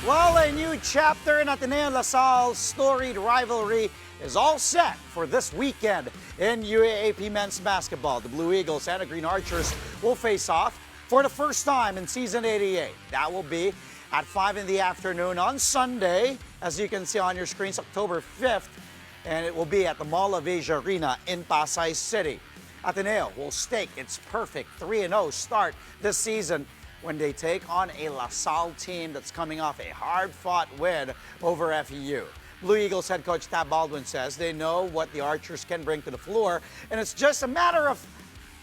Well, a new chapter in Ateneo La Salle's storied rivalry is all set for this weekend in UAAP men's basketball. The Blue Eagles and the Green Archers will face off for the first time in season 88. That will be at 5 in the afternoon on Sunday, as you can see on your screens, October 5th, and it will be at the Mall of Asia Arena in Pasay City. Ateneo will stake its perfect 3-0 start this season when they take on a La Salle team that's coming off a hard-fought win over FEU. Blue Eagles head coach Tab Baldwin says they know what the Archers can bring to the floor, and it's just a matter of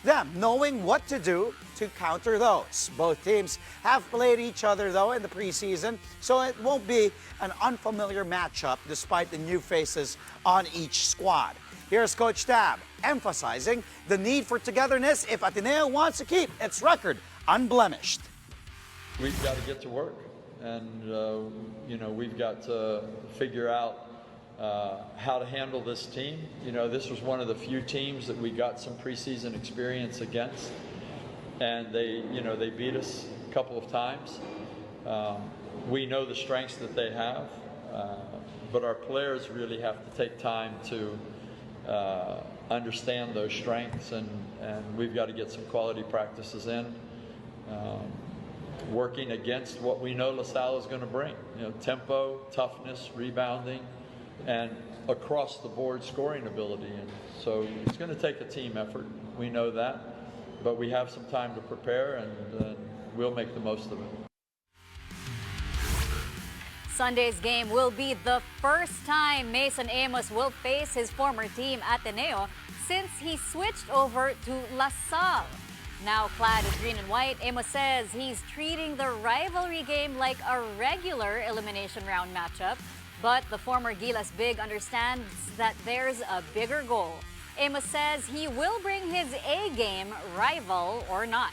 them knowing what to do to counter those. Both teams have played each other, though, in the preseason, so it won't be an unfamiliar matchup despite the new faces on each squad. Here's Coach Tab emphasizing the need for togetherness if Ateneo wants to keep its record unblemished. We've got to get to work, and we've got to figure out how to handle this team. This was one of the few teams that we got some preseason experience against, and they beat us a couple of times. We know the strengths that they have, but our players really have to take time to understand those strengths, and we've got to get some quality practices in. Working against what we know La Salle is going to bring. Tempo, toughness, rebounding, and across the board scoring ability. And so it's going to take a team effort. We know that, but we have some time to prepare, and we'll make the most of it. Sunday's game will be the first time Mason Amos will face his former team Ateneo since he switched over to La Salle. Now clad in green and white, Amos says he's treating the rivalry game like a regular elimination round matchup, but the former Gilas big understands that there's a bigger goal. Amos says he will bring his A-game, rival or not.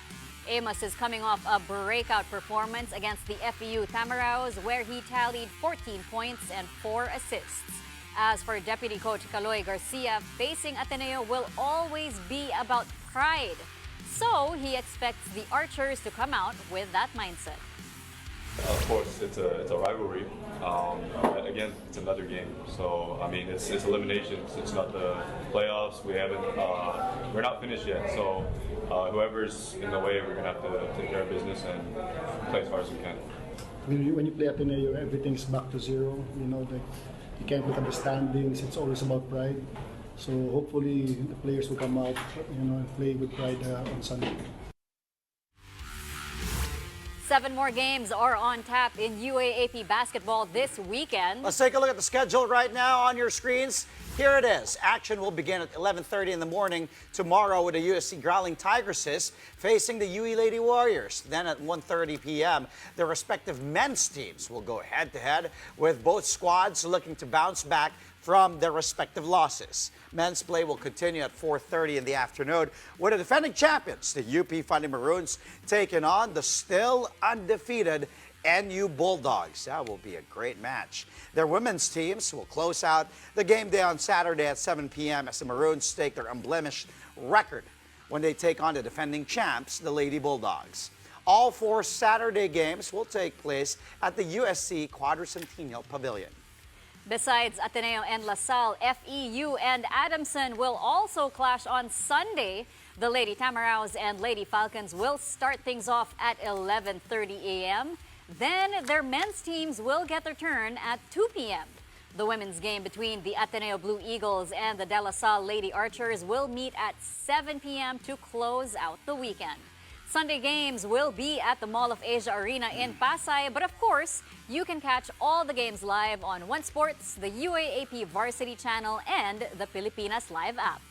Amos is coming off a breakout performance against the FEU Tamaraos, where he tallied 14 points and 4 assists. As for Deputy Coach Caloy Garcia, facing Ateneo will always be about pride. So he expects the Archers to come out with that mindset. Of course, it's a rivalry. Again, it's another game. So I mean, it's eliminations. It's not the playoffs. We're not finished yet. So whoever's in the way, we're gonna have to take care of business and play as hard as we can. When you play Ateneo, everything's back to zero. That you can't look at the standings. It's always about pride. So hopefully the players will come out, and play with pride on Sunday. 7 more games are on tap in UAAP basketball this weekend. Let's take a look at the schedule right now on your screens. Here it is. Action will begin at 11:30 in the morning tomorrow with the USC Growling Tigresses facing the UE Lady Warriors. Then at 1:30 p.m., the respective men's teams will go head-to-head with both squads looking to bounce back from their respective losses. Men's play will continue at 4:30 in the afternoon with the defending champions, the UP Fighting Maroons, taking on the still undefeated NU Bulldogs. That will be a great match. Their women's teams will close out the game day on Saturday at 7 p.m. as the Maroons stake their unblemished record when they take on the defending champs, the Lady Bulldogs. All 4 Saturday games will take place at the USC Quadricentennial Pavilion. Besides Ateneo and La Salle, FEU and Adamson will also clash on Sunday. The Lady Tamaraos and Lady Falcons will start things off at 11:30 a.m. Then their men's teams will get their turn at 2 p.m. The women's game between the Ateneo Blue Eagles and the De La Salle Lady Archers will meet at 7 p.m. to close out the weekend. Sunday games will be at the Mall of Asia Arena in Pasay, but of course, you can catch all the games live on One Sports, the UAAP Varsity channel, and the Pilipinas Live app.